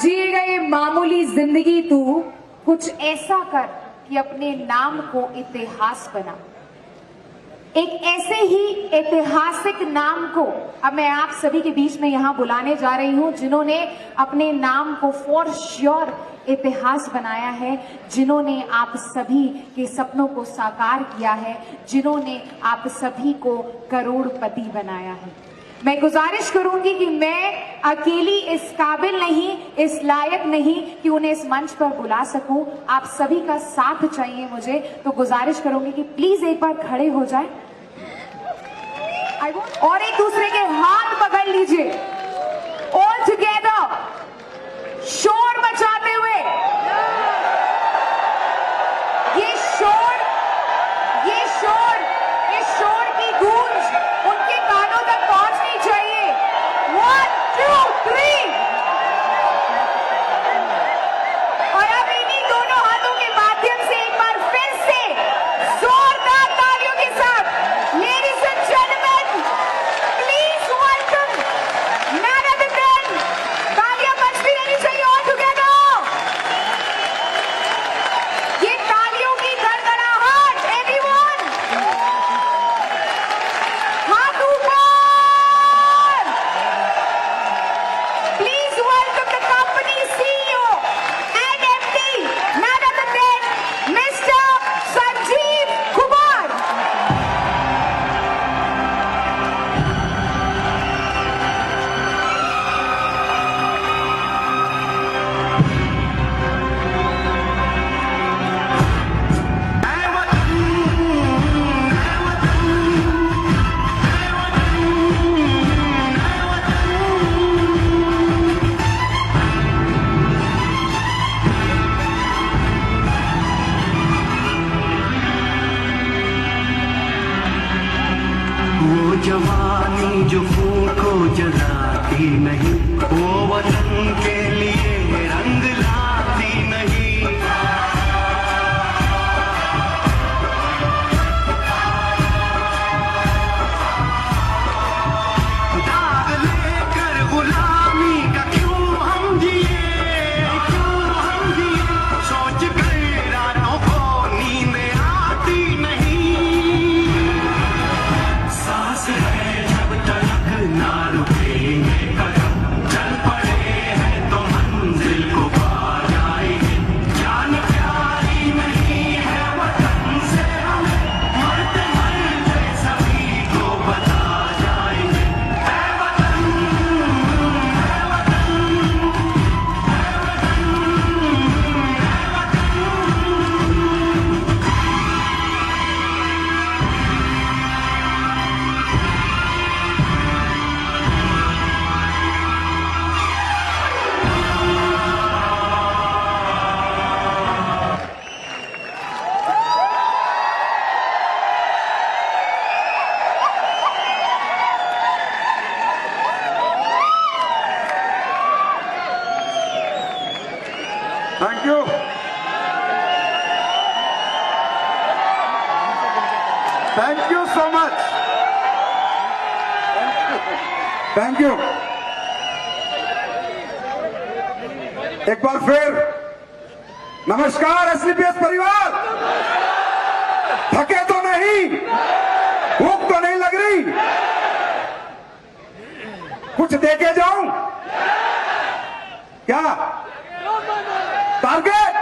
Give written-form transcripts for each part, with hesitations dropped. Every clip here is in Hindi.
जिएगा ये मामूली जिंदगी, तू कुछ ऐसा कर कि अपने नाम को इतिहास बना। एक ऐसे ही ऐतिहासिक नाम को अब मैं आप सभी के बीच में यहां बुलाने जा रही हूं, जिन्होंने अपने नाम को फॉर श्योर इतिहास बनाया है, जिन्होंने आप सभी के सपनों को साकार किया है, जिन्होंने आप सभी को करोड़पति बनाया है। मैं गुजारिश करूंगी कि मैं अकेली इस काबिल नहीं, इस लायक नहीं कि उन्हें इस मंच पर बुला सकूं। आप सभी का साथ चाहिए मुझे, तो गुजारिश करूंगी कि प्लीज एक बार खड़े हो जाए और एक दूसरे के हाथ पकड़ लीजिए। ऑल टुगेदर शोर मचाते हुए, ये शोर, इस शोर की गूंज उनके कानों तक पहुंचनी चाहिए। 1 2 3 और अब इन्हीं दोनों हाथों के माध्यम से एक बार फिर से जोरदार तालियों के साथ ladies and gentleman please welcome none other than, तालियां बजती रहनी चाहिए ऑल टुगेदर। ये तालियों की गड़गड़ाहट, एवरीवन हाथ ऊपर। Please welcome the company CEO and MD none other than mister Sanjeev Kumar. वो जवानी जो फूको जलाती नहीं, वो वतन के लिए रंग लाती नहीं। दाग लेकर गुलामी का क्यों हम जिए, सोच कर रातों को नींद आती नहीं। सांस है जब तक ना रुकेंगे कदम, चल पड़े हैं तो मंजिल को पा जाएंगे। जान प्यारी नहीं है वतन से हमें, मरते मरते सभी को बता जाएंगे। है वतन, है वतन, thank you, thank you so much, thank you. एक बार फिर नमस्कार एसलीपीएस परिवार। थके तो नहीं, भूख तो नहीं लग रही, कुछ देके जाऊं क्या? टारगेट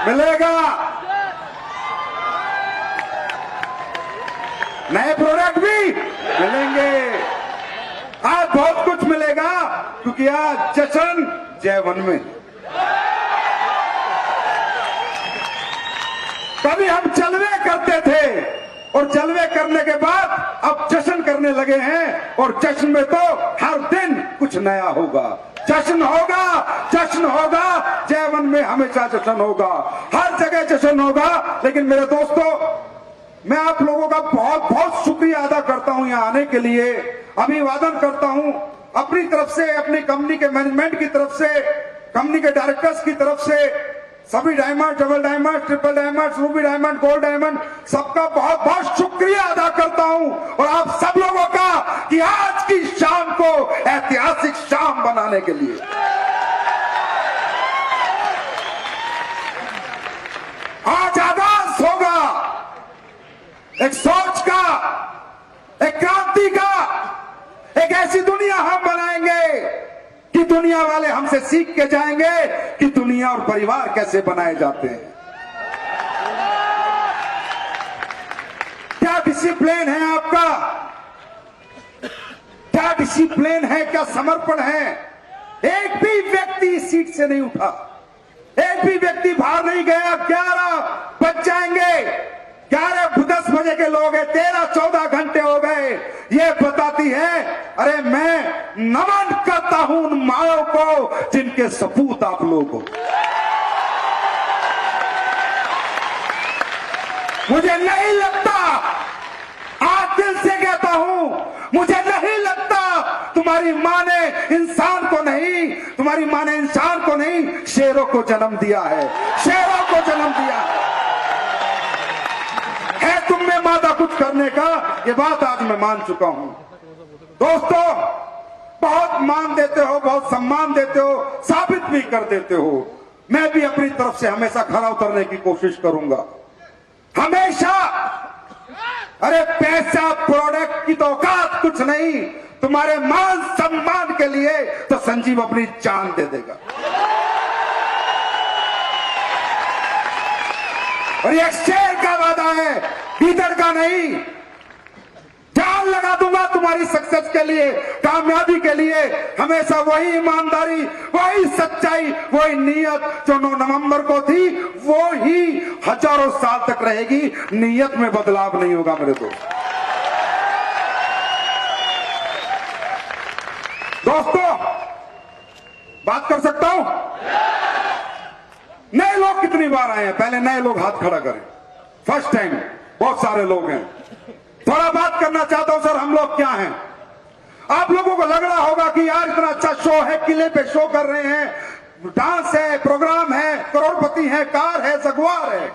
मिलेगा, नए प्रोडक्ट भी मिलेंगे, आज बहुत कुछ मिलेगा, क्योंकि आज जश्न जय-वन में। कभी हम जलवे करते थे और जलवे करने के बाद अब जश्न करने लगे हैं, और जश्न में तो हर दिन कुछ नया होगा। जश्न होगा, जश्न होगा, जय-वन में हमेशा जश्न होगा, हर जगह जश्न होगा। लेकिन मेरे दोस्तों, मैं आप लोगों का बहुत बहुत शुक्रिया अदा करता हूं यहाँ आने के लिए, अभिवादन करता हूं अपनी तरफ से, अपनी कंपनी के मैनेजमेंट की तरफ से, कंपनी के डायरेक्टर्स की तरफ से, सभी diamond, double diamond, triple diamond, Ruby diamond, gold diamond, सबका बहुत बहुत शुक्रिया अदा करता हूं, और आप सब लोगों का कि आज की शाम को ऐतिहासिक शाम बनाने के लिए दुनिया वाले हमसे सीख के जाएंगे कि दुनिया और परिवार कैसे बनाए जाते हैं। क्या डिसिप्लिन है आपका, क्या डिसिप्लिन है, क्या समर्पण है। एक भी व्यक्ति इस सीट से नहीं उठा, एक भी व्यक्ति बाहर नहीं गया। 11 बज जाएंगे, 11-10 बजे के लोग हैं, 13-14 घंटे हो गए। ये बताती है, अरे मैं नमन करता हूं उन माओ को जिनके सपूत आप लोग हो। मुझे नहीं लगता, आज दिल से कहता हूं, मुझे नहीं लगता तुम्हारी मां ने इंसान को नहीं, तुम्हारी मां ने इंसान को नहीं, शेरों को जन्म दिया है, शेरों को जन्म दिया है तुम में मादा कुछ करने का। ये बात आज मैं मान चुका हूं। दोस्तों, बहुत मान देते हो, बहुत सम्मान देते हो, साबित भी कर देते हो। मैं भी अपनी तरफ से हमेशा खरा उतरने की कोशिश करूंगा, हमेशा। अरे पैसा प्रोडक्ट की तो औकात कुछ नहीं, तुम्हारे मान सम्मान के लिए तो संजीव अपनी जान दे देगा। और ये शेर का वादा है, भीतर का नहीं। जान लगा दूंगा तुम्हारी सक्सेस के लिए, कामयाबी के लिए। हमेशा वही ईमानदारी, वही सच्चाई, वही नीयत जो 9 नवंबर को थी, वो ही हजारों साल तक रहेगी। नीयत में बदलाव नहीं होगा मेरे दोस्त। दोस्तों, बात कर सकता हूं? नए लोग कितनी बार आए हैं? पहले नए लोग हाथ खड़ा करें। फर्स्ट टाइम बहुत सारे लोग हैं। थोड़ा बात करना चाहता हूं सर, हम लोग क्या हैं? आप लोगों को लग रहा होगा कि यार इतना अच्छा शो है, किले पे शो कर रहे हैं, डांस है, प्रोग्राम है, करोड़पति है, कार है, जगुआर है,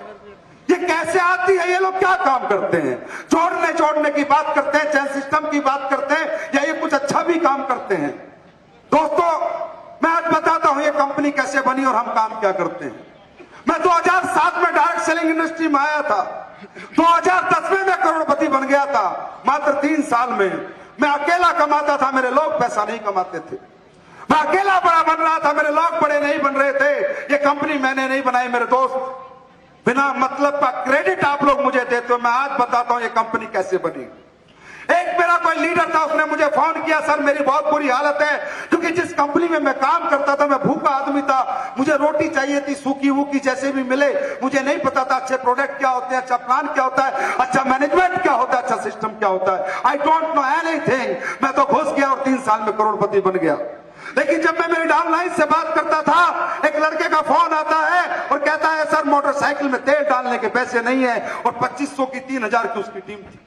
ये कैसे आती है? ये लोग क्या काम करते हैं? जोड़ने की बात करते हैं, चैन सिस्टम की बात करते हैं, या ये कुछ अच्छा भी काम करते हैं? दोस्तों, मैं आज बताता हूं ये कंपनी कैसे बनी और हम काम क्या करते हैं। मैं 2007 में डायरेक्ट सेलिंग इंडस्ट्री में आया था, 2010 में मैं करोड़पति बन गया था। मात्र 3 साल में मैं अकेला कमाता था, मेरे लोग पैसा नहीं कमाते थे। मैं अकेला बड़ा बन रहा था, मेरे लोग बड़े नहीं बन रहे थे। ये कंपनी मैंने नहीं बनाई मेरे दोस्त, बिना मतलब का क्रेडिट आप लोग मुझे देते हो। मैं आज बताता हूं ये कंपनी कैसे बनी। एक मेरा कोई लीडर था, उसने मुझे फोन किया, सर मेरी बहुत बुरी हालत है, क्योंकि जिस कंपनी में मैं काम करता था मैं भूखा आदमी था, मुझे रोटी चाहिए थी, सूखी वूखी जैसे भी मिले। मुझे नहीं पता था अच्छे प्रोडक्ट क्या होते हैं, अच्छा प्लान क्या होता है, अच्छा मैनेजमेंट क्या होता है, अच्छा सिस्टम क्या होता है। I don't know anything. मैं तो घुस गया और 3 साल में करोड़पति बन गया। लेकिन जब मैं मेरी डाउनलाइन से बात करता था, एक लड़के का फोन आता है और कहता है सर मोटरसाइकिल में तेल डालने के पैसे नहीं है, और 2500 की 3000 की उसकी टीम थी।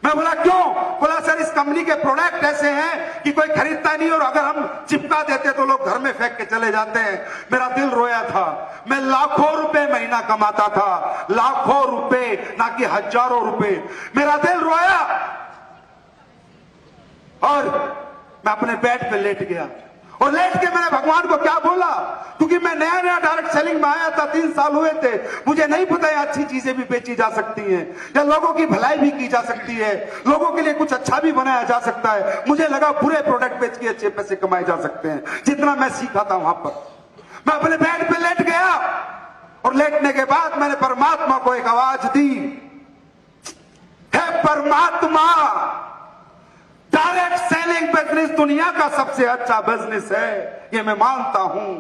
मैं बोला क्यों? बोला सर इस कंपनी के प्रोडक्ट ऐसे हैं कि कोई खरीदता नहीं, और अगर हम चिपका देते तो लोग घर में फेंक के चले जाते हैं। मेरा दिल रोया था। मैं लाखों रुपए महीना कमाता था, लाखों रुपए, ना कि हजारों रुपए। मेरा दिल रोया और मैं अपने बेड पे लेट गया, और लेट के मैंने भगवान को क्या बोला, क्योंकि मैं नया नया डायरेक्ट सेलिंग में आया था, 3 साल हुए थे, मुझे नहीं पता है अच्छी चीजें भी बेची जा सकती हैं, या लोगों की भलाई भी की जा सकती है, लोगों के लिए कुछ अच्छा भी बनाया जा सकता है। मुझे लगा बुरे प्रोडक्ट बेच के अच्छे पैसे कमाए जा सकते हैं। जितना मैं सीखा था वहां पर, मैं अपने बेड पे लेट गया, और लेटने के बाद मैंने परमात्मा को एक आवाज दी, हे परमात्मा, डायरेक्ट सेलिंग बिजनेस दुनिया का सबसे अच्छा बिजनेस है, ये मैं मानता हूं।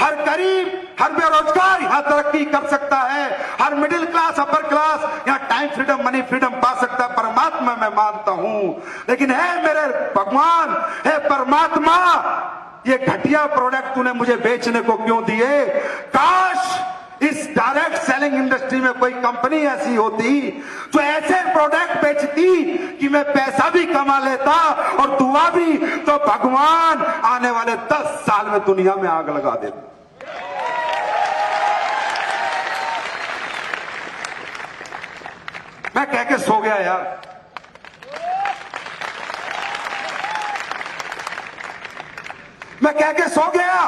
हर गरीब, हर बेरोजगार यहां तरक्की कर सकता है, हर मिडिल क्लास, अपर क्लास यहां टाइम फ्रीडम, मनी फ्रीडम पा सकता है। परमात्मा मैं मानता हूं, लेकिन है मेरे भगवान, है परमात्मा, ये घटिया प्रोडक्ट तूने मुझे बेचने को क्यों दिए? काश इस डायरेक्ट सेलिंग इंडस्ट्री में कोई कंपनी ऐसी होती जो ऐसे प्रोडक्ट बेचती कि मैं पैसा भी कमा लेता और दुआ भी, तो भगवान आने वाले 10 साल में दुनिया में आग लगा देते। मैं कह के सो गया यार। मैं कह के सो गया,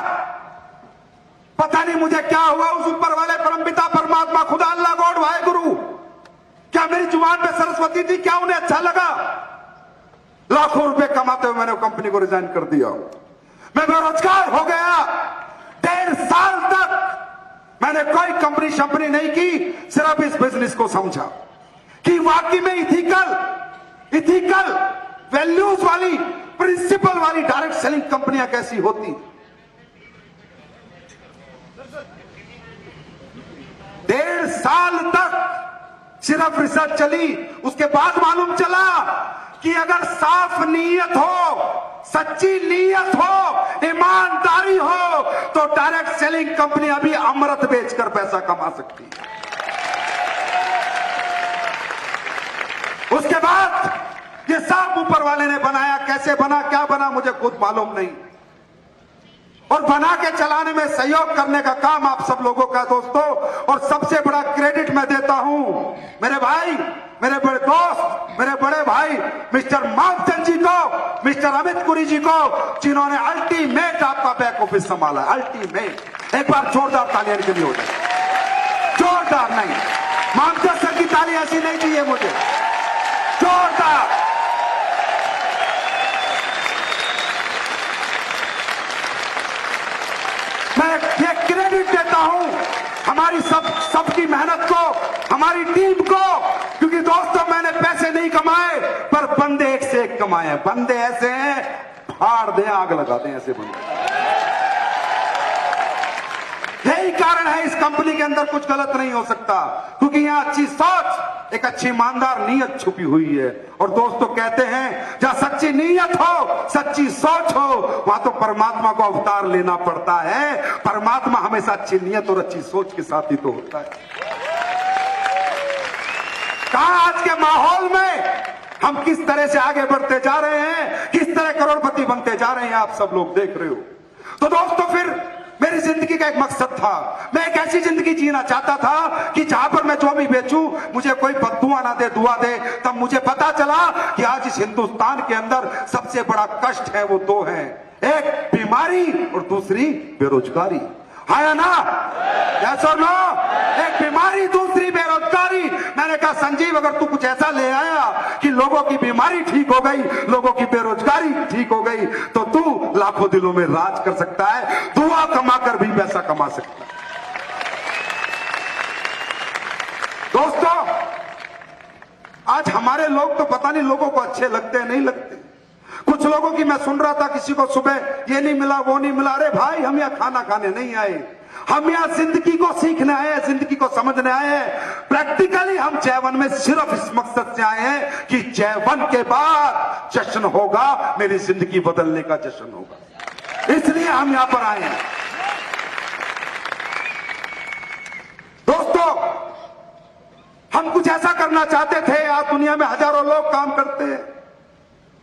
पता नहीं मुझे क्या हुआ। उस ऊपर वाले परमपिता परमात्मा, खुदा, अल्लाह, गॉड, वाहे गुरु, क्या मेरी जुबान पे सरस्वती थी? क्या उन्हें अच्छा लगा? लाखों रुपए कमाते हुए मैंने कंपनी को रिजाइन कर दिया। मैं बेरोजगार हो गया। 1.5 साल तक मैंने कोई कंपनी शंपनी नहीं की, सिर्फ इस बिजनेस को समझा कि वाकई में इथिकल वैल्यूज वाली, प्रिंसिपल वाली डायरेक्ट सेलिंग कंपनियां कैसी होती। 1.5 साल तक सिर्फ रिसर्च चली। उसके बाद मालूम चला कि अगर साफ नीयत हो, सच्ची नीयत हो, ईमानदारी हो, तो डायरेक्ट सेलिंग कंपनी अभी अमृत बेचकर पैसा कमा सकती है। उसके बाद ये सब ऊपर वाले ने बनाया। कैसे बना, क्या बना, मुझे खुद मालूम नहीं। और बना के चलाने में सहयोग करने का काम आप सब लोगों का दोस्तों। और सबसे बड़ा क्रेडिट मैं देता हूं मेरे भाई, मेरे बड़े दोस्त, मेरे बड़े भाई मिस्टर मामचंद जी को, मिस्टर अमित पुरी जी को, जिन्होंने अल्टीमेट आपका बैक ऑफिस संभाला। अल्टीमेट। एक बार जोरदार तालियां के लिए हो जाए। जोरदार नहीं, मामचंद सर की ताली ऐसी नहीं चाहिए मुझे, जोरदार। मैं ये क्रेडिट देता हूं हमारी सबकी मेहनत को, हमारी टीम को, क्योंकि दोस्तों मैंने पैसे नहीं कमाए, पर बंदे एक से एक कमाए। बंदे ऐसे हैं, फाड़ दें, आग लगा दें, ऐसे बंदे। यही कारण है इस कंपनी के अंदर कुछ गलत नहीं हो सकता, क्योंकि यहां अच्छी सोच, एक अच्छी ईमानदार नीयत छुपी हुई है। और दोस्तों कहते हैं जहां सच्ची नीयत हो, सच्ची सोच हो, वहां तो परमात्मा को अवतार लेना पड़ता है। परमात्मा हमेशा अच्छी नीयत और अच्छी सोच के साथ ही तो होता है। कहां आज के माहौल में हम किस तरह से आगे बढ़ते जा रहे हैं, किस तरह करोड़पति बनते जा रहे हैं, आप सब लोग देख रहे हो। तो दोस्तों फिर मेरी जिंदगी का एक मकसद था। मैं एक ऐसी जिंदगी जीना चाहता था कि जहां पर मैं जो भी बेचूं मुझे कोई बद्दुआ ना दे, दुआ दे। तब मुझे पता चला कि आज इस हिंदुस्तान के अंदर सबसे बड़ा कष्ट है वो दो हैं, एक बीमारी और दूसरी बेरोजगारी। है ना? यस और नो? एक बीमारी, दूसरी बेरोजगारी। मैंने कहा संजीव अगर तू कुछ ऐसा ले आया कि लोगों की बीमारी ठीक हो गई, लोगों की बेरोजगारी ठीक हो गई, तो तू लाखों दिलों में राज कर सकता है, दुआ कमाकर भी पैसा कमा सकता है। दोस्तों आज हमारे लोग तो पता नहीं लोगों को अच्छे लगते हैं नहीं लगते। कुछ लोगों की मैं सुन रहा था, किसी को सुबह ये नहीं मिला, वो नहीं मिला। अरे भाई हम यहाँ खाना खाने नहीं आए, हम यहाँ जिंदगी को सीखने आए हैं, जिंदगी को समझने आए हैं। प्रैक्टिकली हम जयवन में सिर्फ इस मकसद से आए हैं कि जयवन के बाद जश्न होगा, मेरी जिंदगी बदलने का जश्न होगा, इसलिए हम यहाँ पर आए हैं। दोस्तों हम कुछ ऐसा करना चाहते थे। आज दुनिया में हजारों लोग काम करते हैं,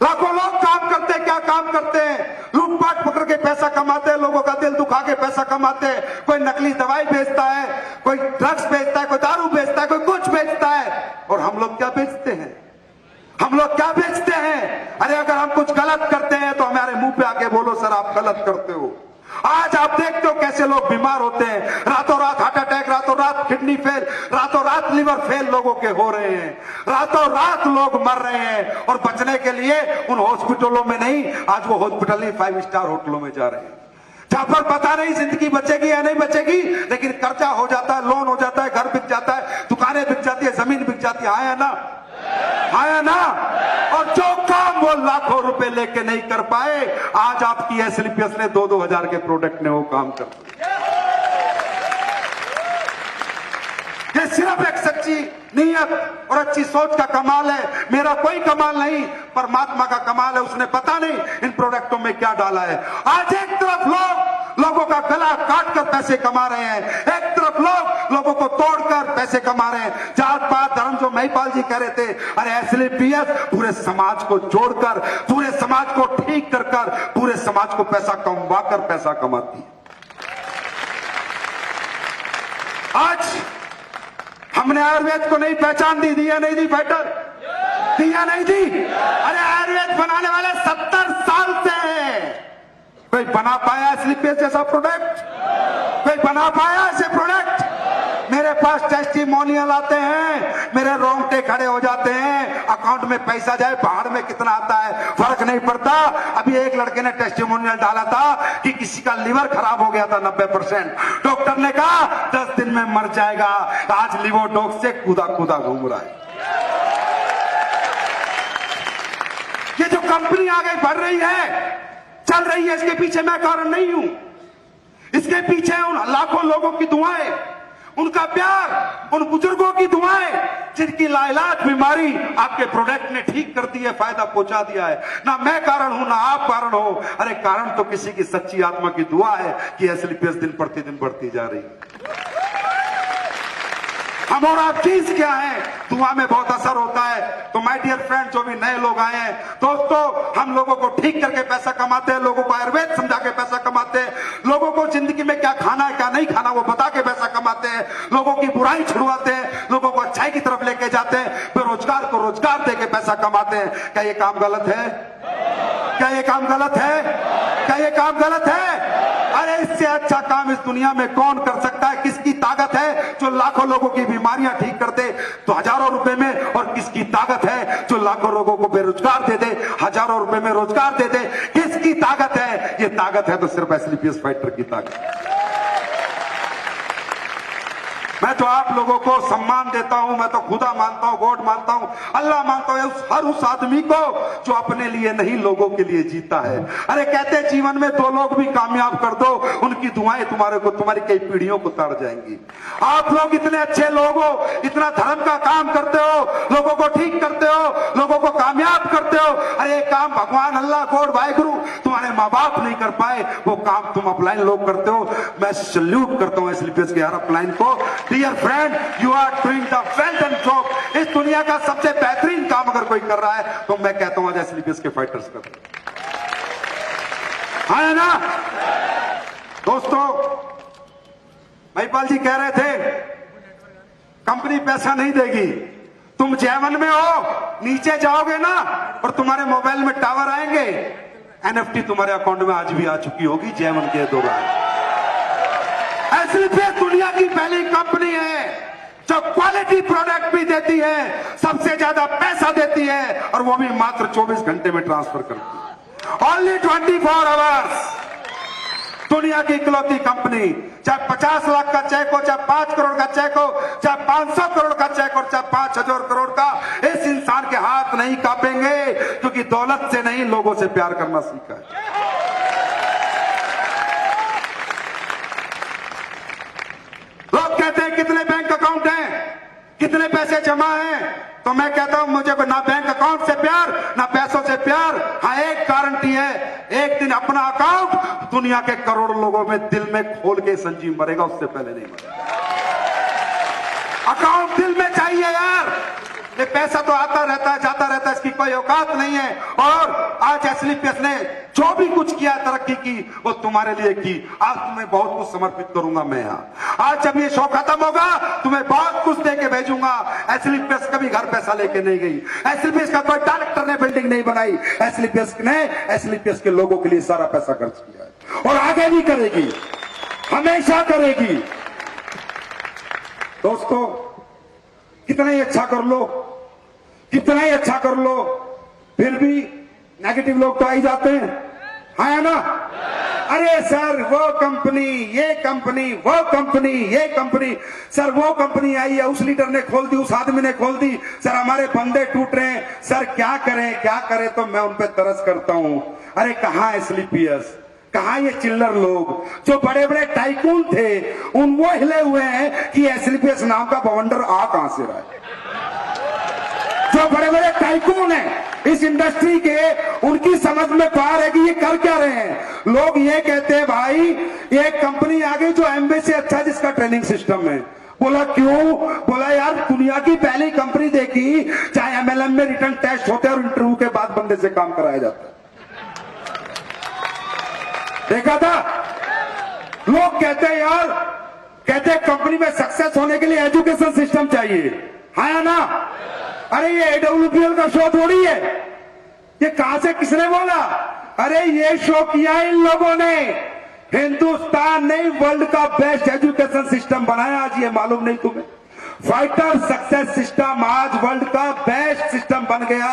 लाखों लोग काम करते हैं। क्या काम करते हैं? लूटपाट पकड़ के पैसा कमाते हैं, लोगों का दिल दुखा के पैसा कमाते हैं। कोई नकली दवाई बेचता है, कोई ड्रग्स बेचता है, कोई दारू बेचता है, कोई कुछ बेचता है। और हम लोग क्या बेचते हैं? हम लोग क्या बेचते हैं? अरे अगर हम कुछ गलत करते हैं तो हमारे मुंह पे आके बोलो सर आप गलत करते हो। आज आप देखते हो कैसे लोग बीमार होते हैं, रातों रात हार्ट अटैक, रातों रात किडनी फेल, रातों रात लिवर फेल लोगों के हो रहे हैं, रातों रात लोग मर रहे हैं। और बचने के लिए उन हॉस्पिटलों में नहीं, आज वो हॉस्पिटल नहीं 5 स्टार होटलों में जा रहे हैं, जहां पर पता नहीं जिंदगी बचेगी या नहीं बचेगी, लेकिन कर्जा हो जाता है, लोन हो जाता है, घर बिक जाता है, दुकानें बिक जाती है, जमीन बिक जाती है। आया ना? आया ना? और जो काम वो लाखों रुपए लेके नहीं कर पाए, आज आपकी एसलीपीएस ने 2-2 हजार के प्रोडक्ट ने वो काम कर दिया। ये सिर्फ एक सच्ची नीयत और अच्छी सोच का कमाल है। मेरा कोई कमाल नहीं, परमात्मा का कमाल है। उसने पता नहीं इन प्रोडक्टों में क्या डाला है। आज एक तरफ लोगों का गला काट कर पैसे कमा रहे हैं, एक तरफ लोगों को तोड़कर पैसे कमा रहे हैं। जात पात धर्म, जो महिपाल जी कह रहे थे, अरे एसलीपीएस पूरे समाज को जोड़कर, पूरे समाज को ठीक कर पूरे समाज को पैसा कमवा कर पैसा कमाती है। आज हमने आयुर्वेद को नहीं पहचान दी, दिया नहीं दी बेटर, दिया नहीं दी। अरे आयुर्वेद बनाने वाले 70 साल से है। कोई बना पाया एसलीपीएस जैसा प्रोडक्ट? कोई बना पाया ऐसे प्रोडक्ट? मेरे पास टेस्टिमोनियल आते हैं, मेरे रोंगटे खड़े हो जाते हैं। अकाउंट में पैसा जाए बाहर में कितना आता है फर्क नहीं पड़ता। अभी एक लड़के ने टेस्टिमोनियल डाला था कि किसी का लिवर खराब हो गया था 90%, डॉक्टर ने कहा 10 दिन में मर जाएगा। आज लिवोडॉक्स से कूदा कूदा घूम रहा है। ये जो कंपनी आगे बढ़ रही है, चल रही है, इसके पीछे मैं कारण नहीं हूं। इसके पीछे उन लाखों लोगों की दुआएं, उनका प्यार, उन बुजुर्गों की दुआएं जिनकी लाइलाज बीमारी आपके प्रोडक्ट ने ठीक कर दी है, फायदा पहुंचा दिया है। ना मैं कारण हूं, ना आप कारण हो। अरे कारण तो किसी की सच्ची आत्मा की दुआ है कि एसएलपीएस दिन प्रतिदिन बढ़ती जा रही है। हम और आप चीज क्या है, दुआ में बहुत असर होता है। तो माय डियर फ्रेंड, जो भी नए लोग आए हैं दोस्तों, हम लोगों को ठीक करके पैसा कमाते हैं, लोगों को आयुर्वेद समझा के पैसा कमाते हैं, लोगों को जिंदगी में क्या खाना है क्या नहीं खाना वो बता के पैसा कमाते हैं, लोगों की बुराई छुड़वाते हैं, लोगों को अच्छाई की तरफ लेके जाते हैं, बेरोजगार को रोजगार दे के पैसा कमाते हैं। क्या ये काम गलत है? क्या ये काम गलत है? क्या ये काम गलत है? अरे इससे अच्छा काम इस दुनिया में कौन कर सकता है? किसकी ताकत है जो लाखों लोगों की बीमारियां ठीक कर दे तो हजारों रुपए में, और किसकी ताकत है जो लाखों लोगों को बेरोजगार दे दे, हजारों रुपए में रोजगार दे दे? किसकी ताकत है? ये ताकत है तो सिर्फ एसएलपीएस फाइटर की ताकत। मैं तो आप लोगों को सम्मान देता हूं, मैं तो खुदा मानता हूं, गॉड मानता हूं, अल्लाह मानता हूं, हर उस आदमी को जो अपने लिए नहीं लोगों के लिए जीता है। अरे कहते हैं जीवन में 2 लोग भी कामयाब कर दो, उनकी दुआएं तुम्हारी कई पीढ़ियों को तार जाएंगी। आप लोग इतने अच्छे लोग हो, इतना धर्म का काम करते हो, लोगों को ठीक करते हो, लोगों को कामयाब करते हो। अरे काम भगवान अल्लाह गॉड वाहिगुरु तुम्हारे माँ बाप नहीं कर पाए, वो काम तुम अपलाइन लोग करते हो। मैं सल्यूट करता हूं एसएलपीएस के हर अपलाइन को। Dear friend, you are doing the well done job. इस दुनिया का सबसे बेहतरीन काम अगर कोई कर रहा है तो मैं कहता हूं आज एसएलपीएस के फाइटर्स कर रहे हैं, है ना दोस्तों? महिपाल जी कह रहे थे कंपनी पैसा नहीं देगी। तुम J1 में हो, नीचे जाओगे ना और तुम्हारे मोबाइल में टावर आएंगे, एनएफटी तुम्हारे अकाउंट में आज भी आ चुकी होगी J1 के दौरान। एसएलपीएस दुनिया की पहली कंपनी है जो क्वालिटी प्रोडक्ट भी देती है, सबसे ज्यादा पैसा देती है, और वो भी मात्र 24 घंटे में ट्रांसफर करती है। Only 24 hours. दुनिया की इकलौती कंपनी, चाहे 50 लाख का चेक हो, चाहे 5 करोड़ का चेक हो, चाहे 500 करोड़ का चेक हो, चाहे 5000 करोड़ का, इस इंसान के हाथ नहीं कांपेंगे क्योंकि दौलत से नहीं लोगों से प्यार करना सीखा है। लोग कहते हैं कितने बैंक अकाउंट हैं, कितने पैसे जमा हैं, तो मैं कहता हूं मुझे ना बैंक अकाउंट से प्यार ना पैसों से प्यार। हाँ, एक गारंटी है, एक दिन अपना अकाउंट दुनिया के करोड़ों लोगों में दिल में खोल के संजीव मरेगा, उससे पहले नहीं मरेगा। अकाउंट दिल में चाहिए यार। ये पैसा तो आता रहता है जाता रहता है, इसकी कोई औकात नहीं है। और आज एसएलपीएस ने जो भी कुछ किया, तरक्की की, वो तुम्हारे लिए की। आज तुम्हें बहुत कुछ समर्पित करूंगा मैं यहाँ। आज जब ये शो खत्म होगा तुम्हें बहुत कुछ दे के भेजूंगा। एसएलपीएस कभी घर पैसा लेके नहीं गई, एसएलपीएस का कोई डायरेक्टर ने बिल्डिंग नहीं बनाई, एसएलपीएस के लोगों के लिए सारा पैसा खर्च किया है और आगे भी करेगी, हमेशा करेगी। दोस्तों, कितना ही अच्छा कर लो, कितना ही अच्छा कर लो, फिर भी नेगेटिव लोग तो आ ही जाते हैं, है ना? अरे सर वो कंपनी, ये कंपनी, वो कंपनी, ये कंपनी। सर वो कंपनी आई है, उस लीडर ने खोल दी, उस आदमी ने खोल दी, सर हमारे बंदे टूट रहे हैं, सर क्या करें क्या करें? तो मैं उन पे तरस करता हूं। अरे कहां एसएलपीएस, कहां ये चिल्लर लोग जो बड़े बड़े टाइकून थे, उन वो हिले हुए हैं कि एसएलपीएस नाम का बवंडर आ कहां से रहा है? जो बड़े बड़े टाइकून हैं इस इंडस्ट्री के, उनकी समझ में पार है कि ये कर क्या रहे हैं। लोग ये कहते हैं भाई ये कंपनी आ गई जो एमबी से अच्छा जिसका ट्रेनिंग सिस्टम है। बोला क्यों? बोला यार दुनिया की पहली कंपनी देखी, चाहे एमएलएम में रिटर्न टेस्ट होते हैं और इंटरव्यू के बाद बंदे से काम कराया जाता है। देखा था? लोग कहते हैं यार, कहते हैं कंपनी में सक्सेस होने के लिए एजुकेशन सिस्टम चाहिए, है ना? अरे ये AWPL का शो थोड़ी है, ये कहां से किसने बोला? अरे ये शो किया इन लोगों ने। हिंदुस्तान ने वर्ल्ड का बेस्ट एजुकेशन सिस्टम बनाया, आज ये मालूम नहीं तुम्हें? फाइटर सक्सेस सिस्टम आज वर्ल्ड का बेस्ट सिस्टम बन गया,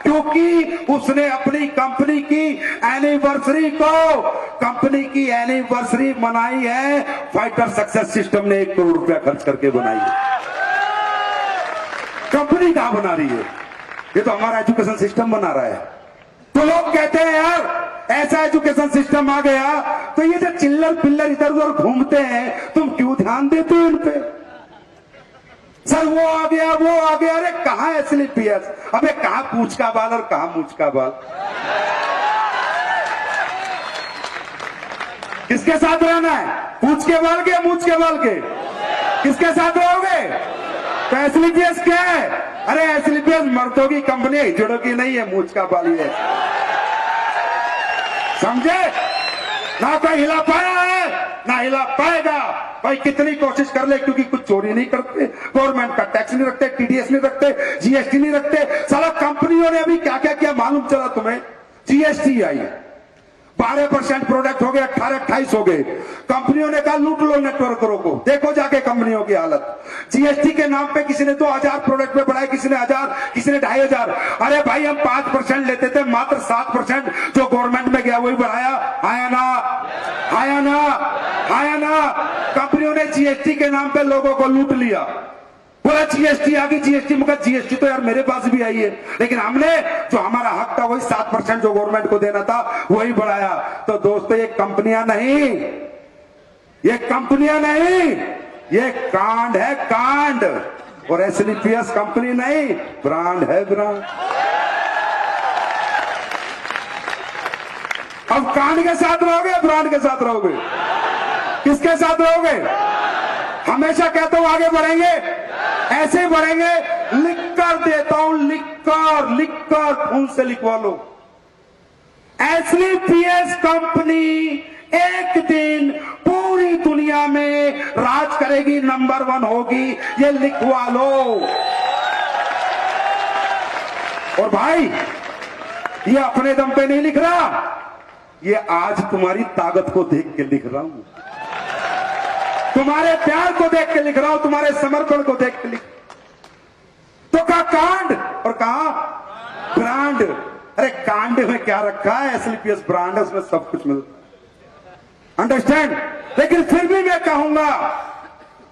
क्योंकि उसने अपनी कंपनी की एनिवर्सरी मनाई है। फाइटर सक्सेस सिस्टम ने 1 करोड़ रुपया खर्च करके बनाई है। कंपनी कहां बना रही है? ये तो हमारा एजुकेशन सिस्टम बना रहा है। तो लोग कहते हैं यार ऐसा एजुकेशन सिस्टम आ गया, तो ये जो चिल्लर पिल्लर इधर उधर घूमते हैं, तुम क्यों ध्यान देते हो इन पे? सर वो आ गया, अरे कहां एसएलपीएस? अबे कहां पूंछ का बाल और कहां मूंछ का बाल? किसके साथ रहना है? पूंछ के बाल के, मूंछ के बाल के? किसके साथ रहोगे? तो एसएलपीएस क्या है? अरे एसएलपीएस मर्दों की कंपनी है, जुड़ों की नहीं है, मूंछ का बाल ही है। समझे? ना कोई हिला पाया है ना हिला पाएगा। भाई कितनी कोशिश कर ले, क्योंकि कुछ चोरी नहीं करते, गवर्नमेंट का टैक्स नहीं रखते, टीडीएस नहीं रखते, जीएसटी नहीं रखते। साला कंपनियों ने अभी क्या क्या किया मालूम चला तुम्हें? जीएसटी आई, 12% प्रोडक्ट हो गए, 18-28 हो गए। कंपनियों ने कहा लूट लो नेटवर्करों को। देखो जाके कंपनियों की हालत। जीएसटी के नाम पे किसी ने 2000 प्रोडक्ट पे बढ़ाए, किसी ने 1000, किसी ने 2500। अरे भाई हम 5% लेते थे, मात्र 7% जो गवर्नमेंट में गया वही बढ़ाया। आया ना? कंपनियों ने जीएसटी के नाम पे लोगों को लूट लिया। बोला जीएसटी आ गई, जीएसटी मगर जीएसटी तो यार मेरे पास भी आई है, लेकिन हमने जो हमारा हक था वही 7% जो गवर्नमेंट को देना था वही बढ़ाया। तो दोस्तों ये कंपनियां नहीं, ये कांड है, कांड। और एसएलपीएस कंपनी नहीं, ब्रांड है, ब्रांड। अब कांड के साथ रहोगे, ब्रांड के साथ रहोगे? किसके साथ रहोगे? हमेशा कहता हूं आगे बढ़ेंगे, ऐसे ही बढ़ेंगे। लिख कर देता हूं, लिख कर खून से लिखवा लो। एसएलपीएस कंपनी एक दिन पूरी दुनिया में राज करेगी, नंबर 1 होगी, ये लिखवा लो। और भाई ये अपने दम पे नहीं लिख रहा, ये आज तुम्हारी ताकत को देख के लिख रहा हूं, तुम्हारे प्यार को देख के लिख रहा हूं, तुम्हारे समर्पण को देख के लिख। तो कहा कांड और कहा ब्रांड। अरे कांड में क्या रखा है? एसएलपीएस ब्रांड है, उसमें सब कुछ मिलता है, अंडरस्टैंड। लेकिन फिर भी मैं कहूंगा,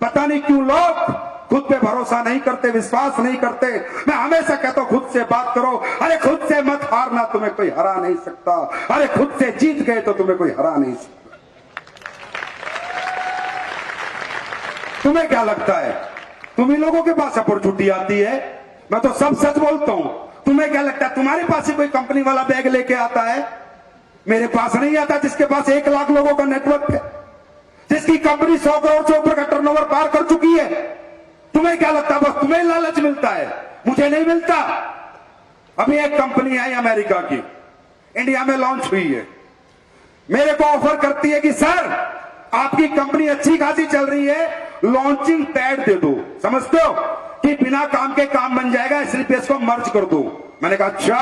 पता नहीं क्यों लोग खुद पे भरोसा नहीं करते, विश्वास नहीं करते। मैं हमेशा कहता हूं खुद से बात करो। अरे खुद से मत हारना, तुम्हें कोई हरा नहीं सकता। अरे खुद से जीत गए तो तुम्हें कोई हरा नहीं सकता। तुम्हें क्या लगता है तुम्हीं लोगों के पास अपॉर्चुनिटी आती है? मैं तो सब सच बोलता हूं। तुम्हें क्या लगता है तुम्हारे पास ही कोई कंपनी वाला बैग लेके आता है? मेरे पास नहीं आता, जिसके पास 1 लाख लोगों का नेटवर्क है, जिसकी कंपनी 100 करोड़ से ऊपर का टर्नओवर पार कर चुकी है। तुम्हें क्या लगता है बस तुम्हें लालच मिलता है, मुझे नहीं मिलता? अभी एक कंपनी आई अमेरिका की, इंडिया में लॉन्च हुई है, मेरे को ऑफर करती है कि सर आपकी कंपनी अच्छी खासी चल रही है, लॉन्चिंग पैड दे दो। समझते हो कि बिना काम के काम बन जाएगा, एसएलपीएस को मर्ज कर दो। मैंने कहा अच्छा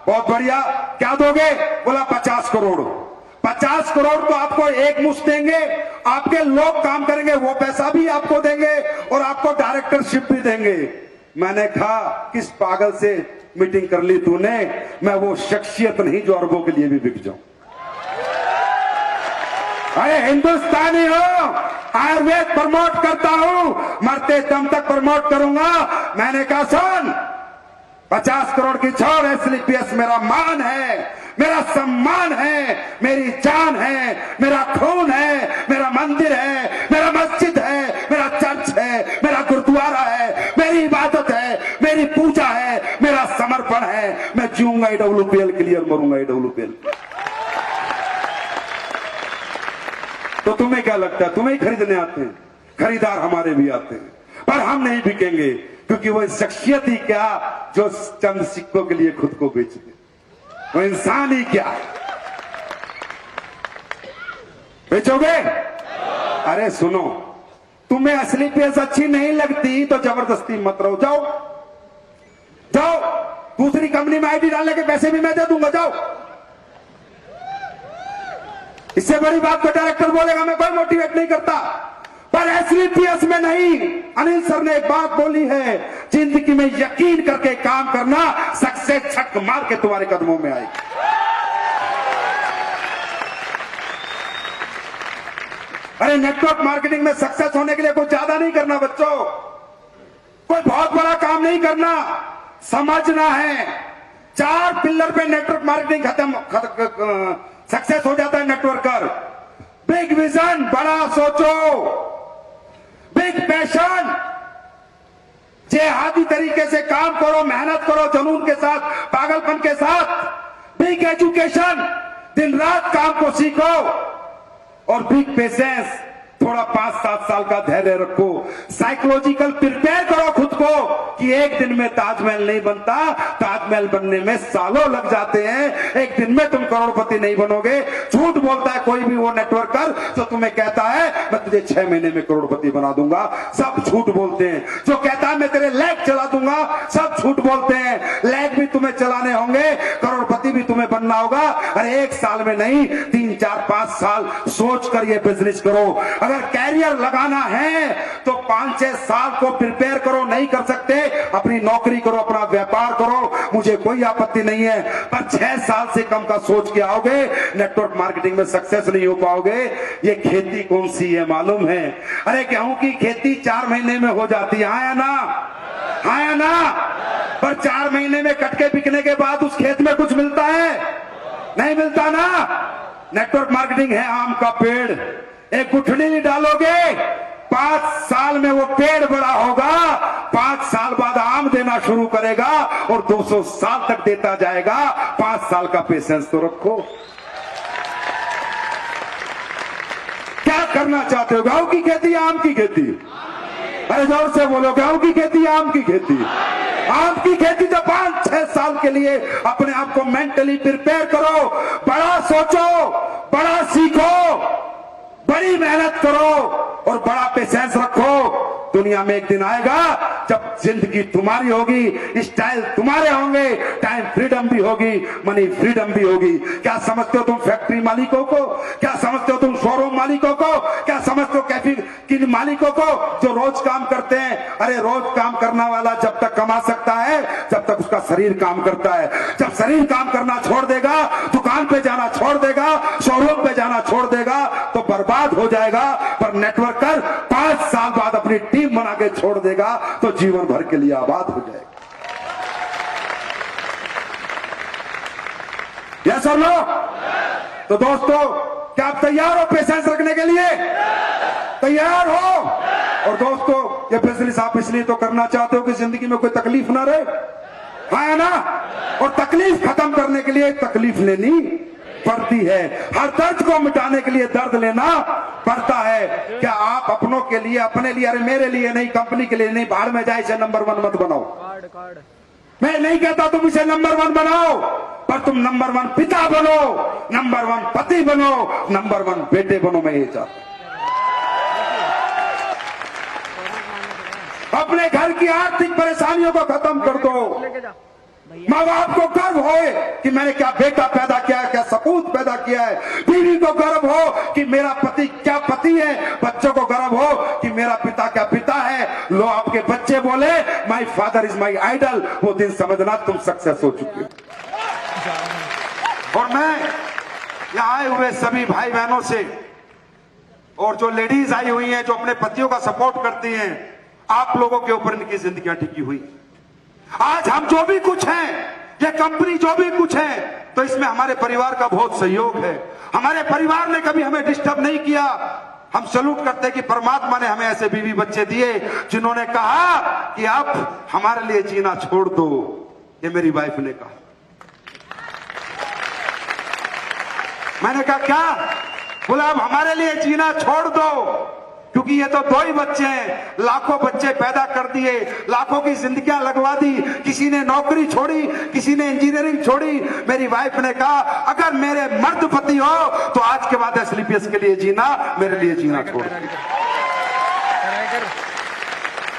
बहुत बढ़िया, क्या दोगे? बोला 50 करोड़। 50 करोड़ तो आपको एक मुश्त देंगे, आपके लोग काम करेंगे, वो पैसा भी आपको देंगे और आपको डायरेक्टरशिप भी देंगे। मैंने कहा किस पागल से मीटिंग कर ली तूने? मैं वो शख्सियत नहीं जो अरबों के लिए भी बिक जाऊं। अरे हिंदुस्तानी हो, आयुर्वेद प्रमोट करता हूं, मरते दम तक प्रमोट करूंगा। मैंने कहा सुन, 50 करोड़ की छोड़, एसएलपीएस मेरा मान है, मेरा सम्मान है, मेरी जान है, मेरा खून है, मेरा मंदिर है, मेरा मस्जिद है, मेरा चर्च है, मेरा गुरुद्वारा है, मेरी इबादत है, मेरी पूजा है, मेरा समर्पण है। मैं जीऊंगा ईडब्ल्यूपीएल के लिए और मरूंगा ईडब्ल्यूपीएल। तो तुम्हें क्या लगता है तुम्हें खरीदने आते हैं? खरीदार हमारे भी आते हैं, पर हम नहीं बिकेंगे, क्योंकि वो शख्सियत ही क्या जो चंद सिक्कों के लिए खुद को बेच दे। वो इंसान ही क्या बेचोगे? अरे सुनो, तुम्हें एसएलपीएस अच्छी नहीं लगती तो जबरदस्ती मत रहो, जाओ जाओ, दूसरी कंपनी में आईडी डालने के पैसे भी मैं दे दूंगा, जाओ। इससे बड़ी बात को डायरेक्टर बोलेगा, मैं कोई मोटिवेट नहीं करता। पर एसलीपीएस में नहीं। अनिल सर ने एक बात बोली है, जिंदगी में यकीन करके काम करना, सक्सेस छक मार के तुम्हारे कदमों में आएगी। अरे नेटवर्क मार्केटिंग में सक्सेस होने के लिए कुछ ज्यादा नहीं करना बच्चों, कोई बहुत बड़ा काम नहीं करना, समझना है। 4 पिलर पे नेटवर्क मार्केटिंग सक्सेस हो जाता है नेटवर्कर। बिग विजन, बड़ा सोचो, बिग पैशन, जेहादी तरीके से काम करो, मेहनत करो, जुनून के साथ, पागलपन के साथ। बिग एजुकेशन, दिन रात काम को सीखो। और बिग पेशेंस, थोड़ा 5-7 साल का धैर्य रखो। साइकोलॉजिकल प्रिपेयर करो खुद को कि एक दिन में ताजमहल नहीं बनता, ताजमहल बनने में सालों लग जाते हैं, एक दिन में तुम करोड़पति नहीं बनोगे। झूठ बोलता है कोई भी वो नेटवर्कर जो तुम्हें कहता है मैं तुझे 6 महीने में करोड़पति बना दूंगा, सब झूठ बोलते हैं। जो कहता है मैं तेरे लैग चला दूंगा, सब झूठ बोलते हैं। लैग भी तुम्हें चलाने होंगे, करोड़पति भी तुम्हें बनना होगा। अरे 1 साल में नहीं, 3, 4, 5 साल सोच कर ये बिजनेस करो। अगर कैरियर लगाना है तो 5-6 साल को प्रिपेयर करो। नहीं कर सकते, अपनी नौकरी करो, अपना व्यापार करो, मुझे कोई आपत्ति नहीं है। पर 6 साल से कम का सोच के आओगे, नेटवर्क मार्केटिंग में सक्सेस नहीं हो पाओगे। ये खेती कौन सी है मालूम है? अरे गेहूं की खेती 4 महीने में हो जाती है, हाँ या ना? हाँ या ना? पर 4 महीने में कटके बिकने के बाद उस खेत में कुछ मिलता है? नहीं मिलता ना। नेटवर्क मार्केटिंग है आम का पेड़, एक गुठली नहीं डालोगे, 5 साल में वो पेड़ बड़ा होगा, 5 साल बाद आम देना शुरू करेगा और 200 साल तक देता जाएगा। 5 साल का पेशेंस तो रखो। क्या करना चाहते हो? गेहूं की खेती या आम की खेती? अरे जोर से बोलो, गेहूं की खेती या आम की खेती? आम की खेती। तो 5-6 साल के लिए अपने आप को मेंटली प्रिपेयर करो, बड़ा सोचो, बड़ा सीखो, बड़ी मेहनत करो और बड़ा पेशेंस रखो। दुनिया में एक दिन आएगा जब जिंदगी तुम्हारी होगी, स्टाइल तुम्हारे होंगे, टाइम फ्रीडम भी होगी, मनी फ्रीडम भी होगी। क्या समझते हो तुम फैक्ट्री मालिकों को? क्या समझते हो तुम शोरूम मालिकों को? क्या समझते हो कैफे की मालिकों को जो रोज काम करते हैं? अरे रोज काम करने वाला जब तक कमा सकता है जब तक उसका शरीर काम करता है। जब शरीर काम करना छोड़ देगा, दुकान पे जाना छोड़ देगा, शोरूम पे जाना छोड़ देगा तो बर्बाद हो जाएगा। पर नेटवर्कर 5 साल बाद अपनी टीम बना के छोड़ देगा तो जीवन भर के लिए आबाद हो जाएगा। यस और नो? तो दोस्तों, क्या आप तैयार हो पेशेंस रखने के लिए? तैयार हो? और दोस्तों, ये बिजनेस आप इसलिए तो करना चाहते हो कि जिंदगी में कोई तकलीफ ना रहे, है ना? और तकलीफ खत्म करने के लिए तकलीफ लेनी पड़ती है। हर दर्द को मिटाने के लिए दर्द लेना पड़ता है। क्या आप अपनों के लिए, अपने लिए, अरे मेरे लिए नहीं, कंपनी के लिए नहीं, बाहर में जाए इसे नंबर 1 मत बनाओ। मैं नहीं कहता तुम इसे नंबर 1 बनाओ, पर तुम नंबर 1 पिता बनो, नंबर 1 पति बनो, नंबर 1 बेटे बनो। मैं ये चाहता हूं। अपने घर की आर्थिक परेशानियों को खत्म कर दो। माँ बाप को गर्व हो कि मैंने क्या बेटा पैदा किया है, क्या सपूत पैदा किया है। बीवी को गर्व हो कि मेरा पति क्या पति है। बच्चों को गर्व हो कि मेरा पिता क्या पिता है। लो, आपके बच्चे बोले my father is my idol, वो दिन समझना तुम सक्सेस हो चुके हो। और मैं यहाँ आए हुए सभी भाई बहनों से और जो लेडीज आई हुई हैं जो अपने पतियों का सपोर्ट करती हैं, आप लोगों के ऊपर इनकी जिंदगियां टिकी हुई। आज हम जो भी कुछ हैं, ये कंपनी जो भी कुछ है, तो इसमें हमारे परिवार का बहुत सहयोग है। हमारे परिवार ने कभी हमें डिस्टर्ब नहीं किया। हम सैल्यूट करते हैं कि परमात्मा ने हमें ऐसे बीवी बच्चे दिए जिन्होंने कहा कि आप हमारे लिए जीना छोड़ दो। ये मेरी वाइफ ने कहा। मैंने कहा क्या? बोला आप हमारे लिए जीना छोड़ दो, क्योंकि ये तो 2 ही बच्चे हैं, लाखों बच्चे पैदा कर दिए, लाखों की जिंदगियां लगवा दी। किसी ने नौकरी छोड़ी, किसी ने इंजीनियरिंग छोड़ी। मेरी वाइफ ने कहा अगर मेरे मर्द पति हो तो आज के बाद एसलीपीएस के लिए जीना, मेरे लिए जीना छोड़ दो।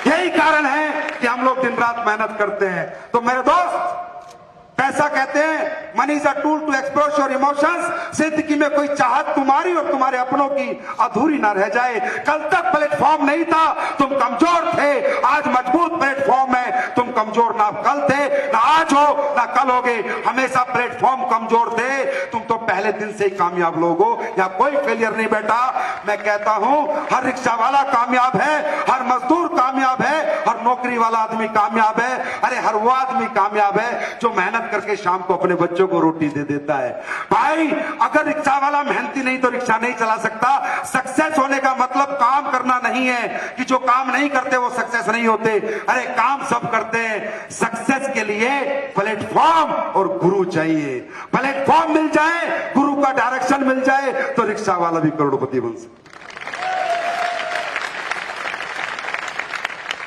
यही कारण है कि हम लोग दिन रात मेहनत करते हैं। तो मेरे दोस्त, पैसा कहते हैं money is a tool to express your emotions. जिंदगी में कोई चाहत तुम्हारी और तुम्हारे अपनों की अधूरी ना रह जाए। कल तक प्लेटफॉर्म नहीं था, तुम कमजोर थे, आज मजबूत प्लेटफॉर्म है। तुम कमजोर ना कल थे, ना आज हो, ना कल होगे, हमेशा प्लेटफॉर्म कमजोर थे। तुम तो पहले दिन से ही कामयाब लोग हो, यहाँ कोई फेलियर नहीं बेटा। मैं कहता हूं हर रिक्शा वाला कामयाब है, हर मजदूर कामयाब है, हर नौकरी वाला आदमी कामयाब है। अरे हर वो आदमी कामयाब है जो मेहनत करके शाम को अपने बच्चों को रोटी दे देता है। भाई अगर रिक्शा वाला मेहनती नहीं तो रिक्शा नहीं चला सकता। सक्सेस होने का मतलब काम करना नहीं है कि जो काम नहीं करते वो सक्सेस नहीं होते। अरे काम सब करते हैं। सक्सेस के लिए प्लेटफॉर्म और गुरु चाहिए। प्लेटफॉर्म मिल जाए, गुरु का डायरेक्शन मिल जाए तो रिक्शा वाला भी करोड़पति बन सकता।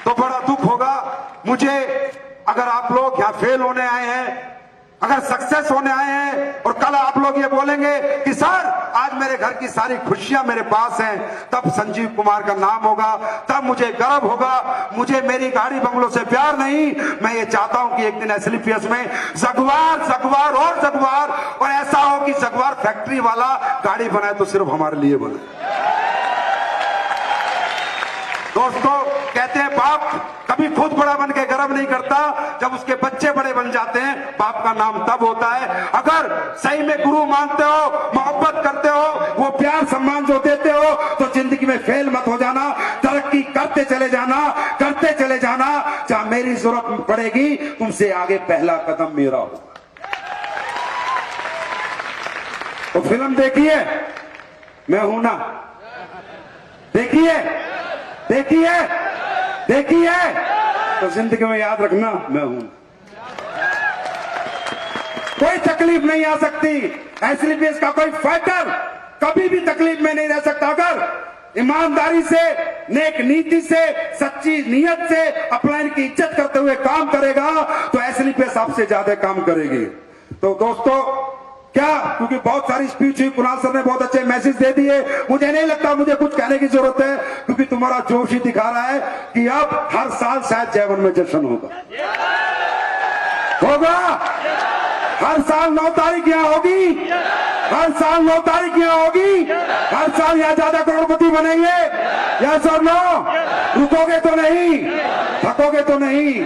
तो बड़ा दुख होगा मुझे अगर आप लोग यहां फेल होने आए हैं, अगर सक्सेस होने आए हैं और कल आप लोग ये बोलेंगे कि सर आज मेरे घर की सारी खुशियां मेरे पास हैं, तब संजीव कुमार का नाम होगा, तब मुझे गर्व होगा। मुझे मेरी गाड़ी बंगलों से प्यार नहीं। मैं ये चाहता हूं कि एक दिन एसलीपीएस में जगुआर जगुआर और जगुआर, और ऐसा हो कि जगुआर फैक्ट्री वाला गाड़ी बनाए तो सिर्फ हमारे लिए बने। दोस्तों कहते हैं बाप कभी खुद बड़ा बन के गर्व नहीं करता, जब उसके बच्चे बड़े बन जाते हैं बाप का नाम तब होता है। अगर सही में गुरु मानते हो, मोहब्बत करते हो, वो प्यार सम्मान जो देते हो, तो जिंदगी में फेल मत हो जाना। तरक्की करते चले जाना, करते चले जाना। जहां मेरी जरूरत पड़ेगी तुमसे आगे पहला कदम मेरा होगा। तो फिल्म देखिए मैं हूं ना, देखिए देखिए देखिए, तो जिंदगी में याद रखना मैं हूं। कोई तकलीफ नहीं आ सकती। एसलीपीएस का कोई फाइटर कभी भी तकलीफ में नहीं रह सकता। अगर ईमानदारी से, नेक नीति से, सच्ची नीयत से अपलाइन की इज्जत करते हुए काम करेगा तो एसलीपीएस आपसे ज्यादा काम करेगी। तो दोस्तों क्या, क्योंकि बहुत सारी स्पीच हुई, कुणाल सर ने बहुत अच्छे मैसेज दे दिए, मुझे नहीं लगता मुझे कुछ कहने की जरूरत है, क्योंकि तुम्हारा जोश ही दिखा रहा है कि अब हर साल शायद जयवन में जश्न होगा। हर साल 9 तारीख यहाँ होगी, हर साल 9 तारीख यहाँ होगी, हर साल यहाँ ज्यादा करोड़पति बनेंगे। यस और नो? रुकोगे तो नहीं, थकोगे तो नहीं,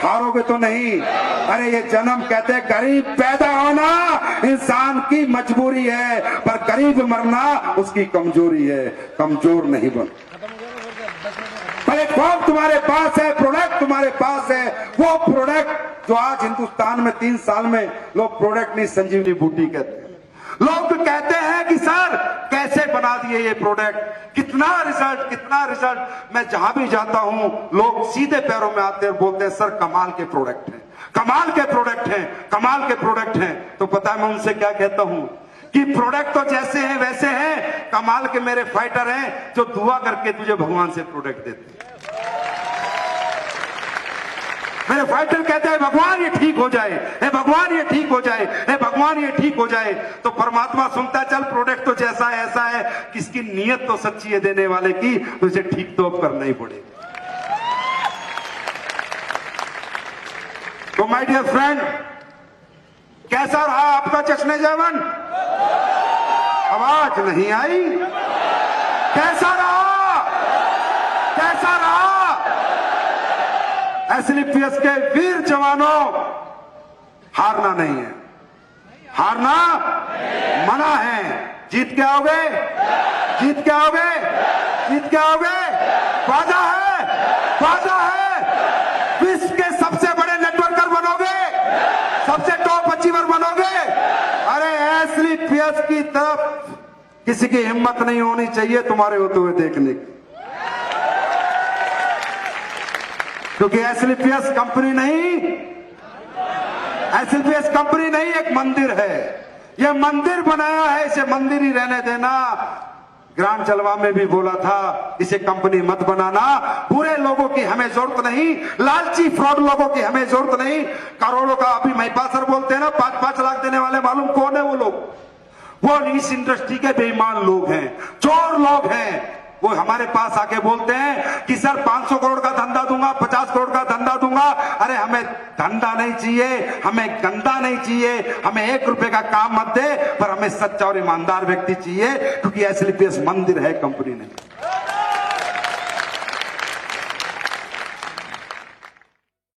हारोगे तो नहीं। अरे ये जन्म कहते हैं गरीब पैदा होना इंसान की मजबूरी है, पर गरीब मरना उसकी कमजोरी है। कमजोर नहीं बन। प्लेटफॉर्म तुम्हारे पास है, प्रोडक्ट तुम्हारे पास है, वो प्रोडक्ट जो आज हिंदुस्तान में 3 साल में लोग प्रोडक्ट नहीं संजीवनी बूटी कहते हैं। लोग कहते हैं कि सर कैसे बना दिए ये प्रोडक्ट, कितना रिजल्ट। मैं जहां भी जाता हूं लोग सीधे पैरों में आते हैं और बोलते हैं सर कमाल के प्रोडक्ट हैं, कमाल के प्रोडक्ट हैं, कमाल के प्रोडक्ट हैं। तो पता है मैं उनसे क्या कहता हूं कि प्रोडक्ट तो जैसे हैं वैसे हैं, कमाल के मेरे फाइटर हैं जो दुआ करके तुझे भगवान से प्रोडक्ट देते हैं। मेरे फाइटर कहते हैं भगवान ये ठीक हो जाए, हे भगवान ये ठीक हो जाए, हे भगवान ये ठीक हो जाए। तो परमात्मा सुनता है चल प्रोडक्ट तो जैसा है ऐसा है, किसकी नीयत तो सच्ची है देने वाले की, तो इसे ठीक तो अब करना ही पड़ेगा। तो माय डियर फ्रेंड, कैसा रहा आपका जश्न जयवन? आवाज नहीं आई। कैसा रहा? कैसा रहा? एसलीपीएस के वीर जवानों, हारना नहीं है, हारना मना है। जीत के आओगे, जीत के आओगे, जीत के आओगे। वादा है, वादा है। विश्व के सबसे बड़े नेटवर्कर बनोगे, सबसे टॉप अचीवर बनोगे। अरे एसलीपीएस की तरफ किसी की हिम्मत नहीं होनी चाहिए तुम्हारे होते हुए देखने की, क्योंकि एसलीपीएस कंपनी नहीं, एसलीपीएस कंपनी नहीं, एक मंदिर है। यह मंदिर बनाया है, इसे मंदिर ही रहने देना। ग्रांड जलवा में भी बोला था इसे कंपनी मत बनाना। बुरे लोगों की हमें जरूरत नहीं, लालची फ्रॉड लोगों की हमें जरूरत नहीं। करोड़ों का अभी महिपा सर बोलते हैं ना, 5-5 लाख देने वाले, मालूम कौन है वो लोग? वो इस इंडस्ट्री के बेईमान लोग हैं, चोर लोग हैं। वो हमारे पास आके बोलते हैं कि सर 500 करोड़ का धंधा दूंगा, 50 करोड़ का धंधा दूंगा। अरे हमें धंधा नहीं चाहिए, हमें गंदा नहीं चाहिए, हमें 1 रुपए का काम मत दे, पर हमें सच्चा और ईमानदार व्यक्ति चाहिए, क्योंकि एसएलपीएस मंदिर है कंपनी नहीं।